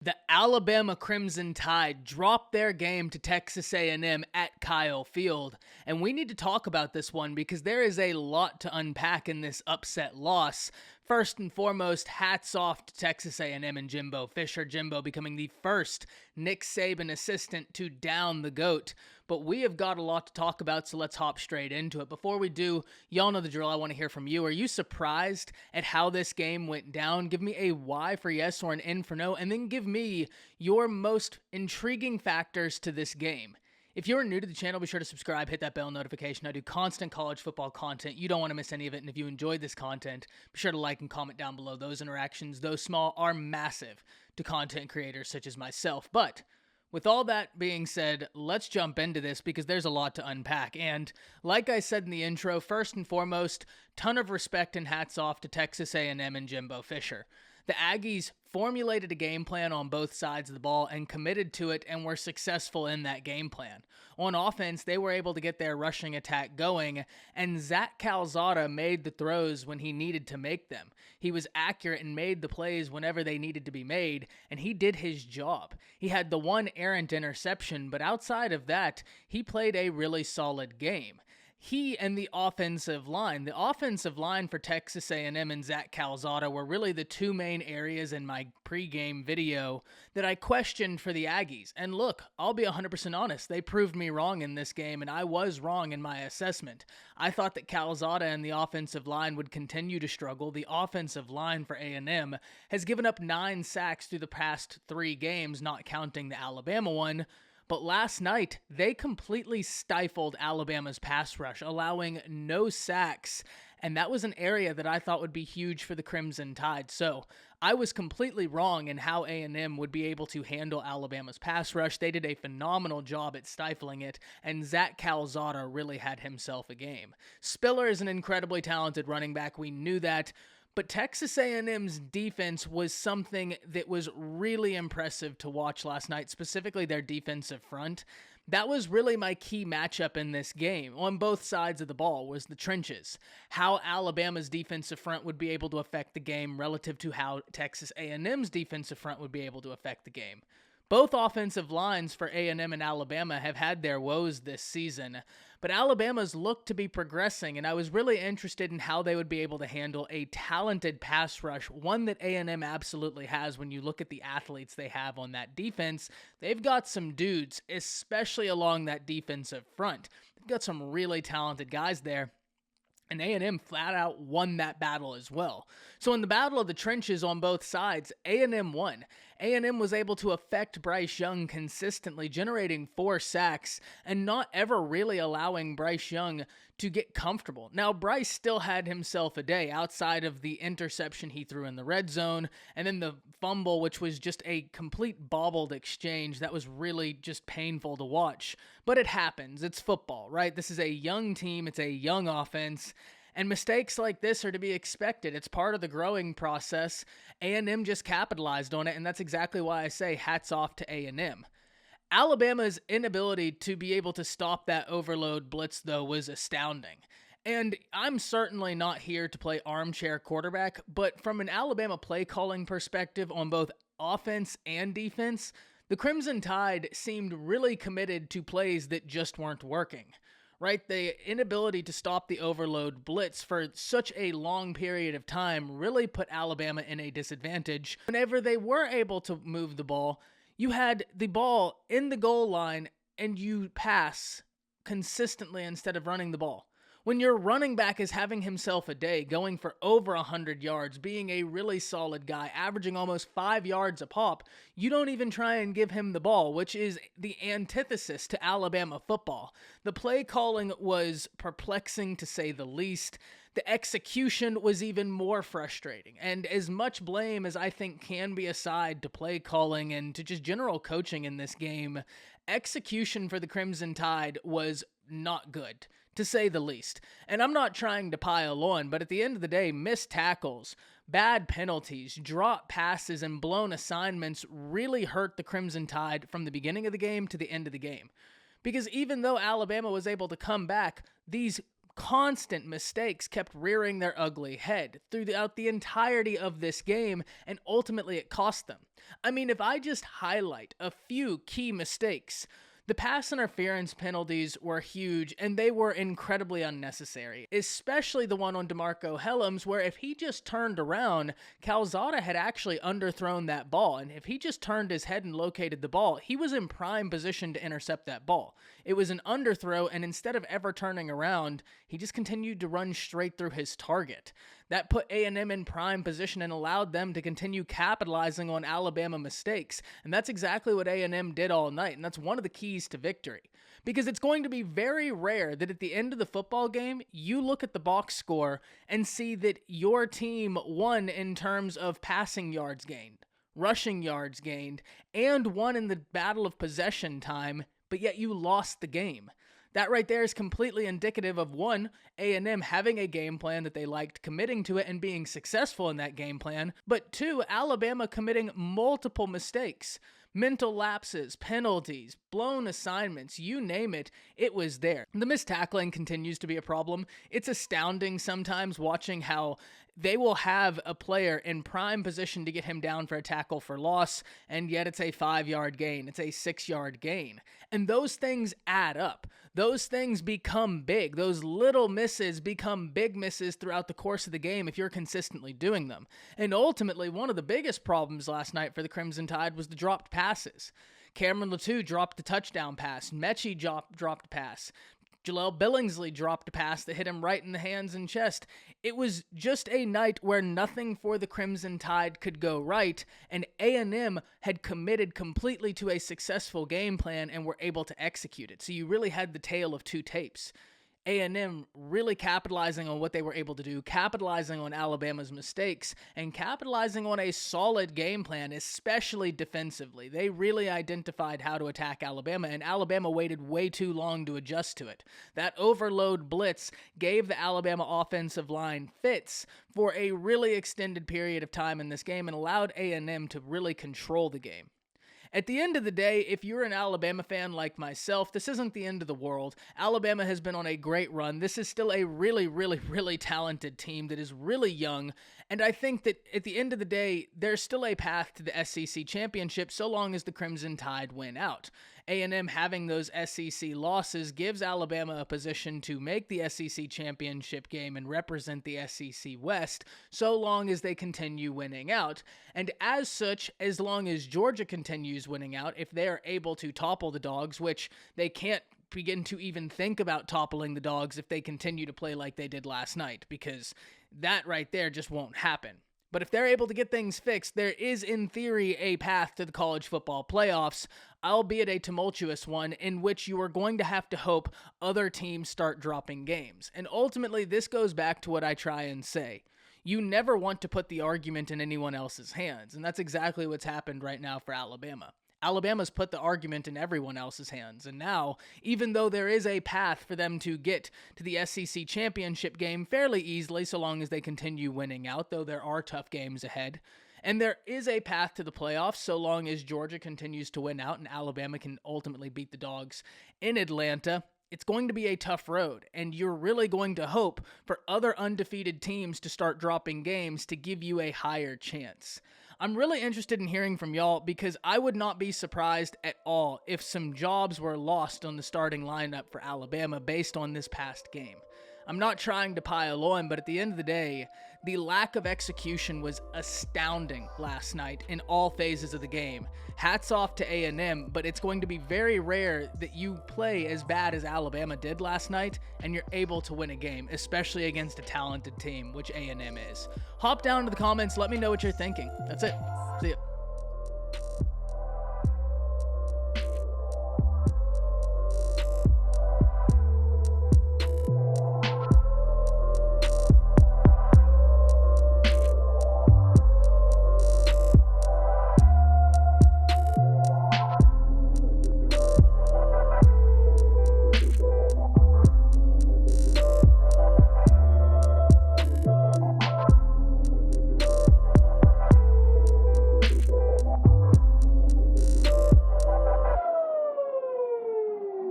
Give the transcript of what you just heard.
The Alabama Crimson Tide dropped their game to Texas A&M at Kyle Field, and we need to talk about this one because there is a lot to unpack in this upset loss. First and foremost, hats off to Texas A&M and Jimbo Fisher. Jimbo becoming the first Nick Saban assistant to down the GOAT. But we have got a lot to talk about, so let's hop straight into it. Before we do, y'all know the drill. I want to hear from you. Are you surprised at how this game went down? Give me a Y for yes or an N for no, and then give me your most intriguing factors to this game. If you're new to the channel, be sure to subscribe, hit that bell notification. I do constant college football content. You don't want to miss any of it. And if you enjoyed this content, be sure to like and comment down below. Those interactions, though small, are massive to content creators such as myself. But with all that being said, let's jump into this because there's a lot to unpack. And like I said in the intro, first and foremost, ton of respect and hats off to Texas A&M and Jimbo Fisher. The Aggies formulated a game plan on both sides of the ball and committed to it and were successful in that game plan. On offense, they were able to get their rushing attack going, and Zach Calzada made the throws when he needed to make them. He was accurate and made the plays whenever they needed to be made, and he did his job. He had the one errant interception, but outside of that, he played a really solid game. He and the offensive line for Texas A&M and Zach Calzada were really the two main areas in my pregame video that I questioned for the Aggies. And look, I'll be 100% honest, they proved me wrong in this game, and I was wrong in my assessment. I thought that Calzada and the offensive line would continue to struggle. The offensive line for A&M has given up 9 sacks through the past 3 games, not counting the Alabama one. But last night, they completely stifled Alabama's pass rush, allowing no sacks, and that was an area that I thought would be huge for the Crimson Tide. So I was completely wrong in how A&M would be able to handle Alabama's pass rush. They did a phenomenal job at stifling it, and Zach Calzada really had himself a game. Spiller is an incredibly talented running back. We knew that. But Texas A&M's defense was something that was really impressive to watch last night, specifically their defensive front. That was really my key matchup in this game on both sides of the ball was the trenches. How Alabama's defensive front would be able to affect the game relative to how Texas A&M's defensive front would be able to affect the game. Both offensive lines for A&M and Alabama have had their woes this season, but Alabama's looked to be progressing, and I was really interested in how they would be able to handle a talented pass rush, one that A&M absolutely has when you look at the athletes they have on that defense. They've got some dudes, especially along that defensive front. They've got some really talented guys there. And A&M flat out won that battle as well. So in the battle of the trenches on both sides, A&M won. A&M was able to affect Bryce Young consistently, generating 4 sacks and not ever really allowing Bryce Young to get comfortable. Now, Bryce still had himself a day outside of the interception he threw in the red zone and then the fumble, which was just a complete bobbled exchange. That was really just painful to watch. But it happens. It's football, right? This is a young team. It's a young offense. And mistakes like this are to be expected. It's part of the growing process. A&M just capitalized on it, and that's exactly why I say hats off to A&M. Alabama's inability to be able to stop that overload blitz, though, was astounding. And I'm certainly not here to play armchair quarterback, but from an Alabama play calling perspective on both offense and defense, the Crimson Tide seemed really committed to plays that just weren't working. Right? The inability to stop the overload blitz for such a long period of time really put Alabama in a disadvantage. Whenever they were able to move the ball, you had the ball in the goal line and you pass consistently instead of running the ball. When your running back is having himself a day, going for over 100 yards, being a really solid guy, averaging almost 5 yards a pop, you don't even try and give him the ball, which is the antithesis to Alabama football. The play calling was perplexing to say the least. The execution was even more frustrating. And as much blame as I think can be assigned to play calling and to just general coaching in this game, execution for the Crimson Tide was not good, to say the least. And I'm not trying to pile on, but at the end of the day, missed tackles, bad penalties, drop passes, and blown assignments really hurt the Crimson Tide from the beginning of the game to the end of the game. Because even though Alabama was able to come back, these constant mistakes kept rearing their ugly head throughout the entirety of this game, and ultimately it cost them. I mean, if I just highlight a few key mistakes, the pass interference penalties were huge, and they were incredibly unnecessary, especially the one on DeMarco Hellams, where if he just turned around, Calzada had actually underthrown that ball, and if he just turned his head and located the ball, he was in prime position to intercept that ball. It was an underthrow, and instead of ever turning around, he just continued to run straight through his target. That put A&M in prime position and allowed them to continue capitalizing on Alabama mistakes, and that's exactly what A&M did all night, and that's one of the keys to victory. Because it's going to be very rare that at the end of the football game, you look at the box score and see that your team won in terms of passing yards gained, rushing yards gained, and won in the battle of possession time, but yet you lost the game. That right there is completely indicative of, one, A&M having a game plan that they liked, committing to it, and being successful in that game plan, but two, Alabama committing multiple mistakes. Mental lapses, penalties, blown assignments, you name it, it was there. The missed tackling continues to be a problem. It's astounding sometimes watching how they will have a player in prime position to get him down for a tackle for loss, and yet it's a 5-yard gain, it's a 6-yard gain. And those things add up. Those things become big. Those little misses become big misses throughout the course of the game if you're consistently doing them. And ultimately, one of the biggest problems last night for the Crimson Tide was the dropped passes. Cameron Latou dropped a touchdown pass. Mechie dropped a pass. Jaleel Billingsley dropped a pass that hit him right in the hands and chest. It was just a night where nothing for the Crimson Tide could go right, and A&M had committed completely to a successful game plan and were able to execute it. So you really had the tale of two tapes. A&M really capitalizing on what they were able to do, capitalizing on Alabama's mistakes, and capitalizing on a solid game plan, especially defensively. They really identified how to attack Alabama, and Alabama waited way too long to adjust to it. That overload blitz gave the Alabama offensive line fits for a really extended period of time in this game and allowed A&M to really control the game. At the end of the day, if you're an Alabama fan like myself, this isn't the end of the world. Alabama has been on a great run. This is still a really, really, really talented team that is really young. And I think that at the end of the day, there's still a path to the SEC championship so long as the Crimson Tide win out. A&M having those SEC losses gives Alabama a position to make the SEC championship game and represent the SEC West so long as they continue winning out. And as such, as long as Georgia continues winning out, if they are able to topple the Dogs, which they can't begin to even think about toppling the Dogs if they continue to play like they did last night, because that right there just won't happen. But if they're able to get things fixed, there is, in theory, a path to the college football playoffs, albeit a tumultuous one, in which you are going to have to hope other teams start dropping games. And ultimately, this goes back to what I try and say. You never want to put the argument in anyone else's hands, and that's exactly what's happened right now for Alabama. Alabama's put the argument in everyone else's hands, and now, even though there is a path for them to get to the SEC championship game fairly easily so long as they continue winning out, though there are tough games ahead, and there is a path to the playoffs so long as Georgia continues to win out and Alabama can ultimately beat the Dogs in Atlanta, it's going to be a tough road, and you're really going to hope for other undefeated teams to start dropping games to give you a higher chance. I'm really interested in hearing from y'all because I would not be surprised at all if some jobs were lost on the starting lineup for Alabama based on this past game. I'm not trying to pile on, but at the end of the day, the lack of execution was astounding last night in all phases of the game. Hats off to A&M, but it's going to be very rare that you play as bad as Alabama did last night and you're able to win a game, especially against a talented team, which A&M is. Hop down to the comments, let me know what you're thinking. That's it.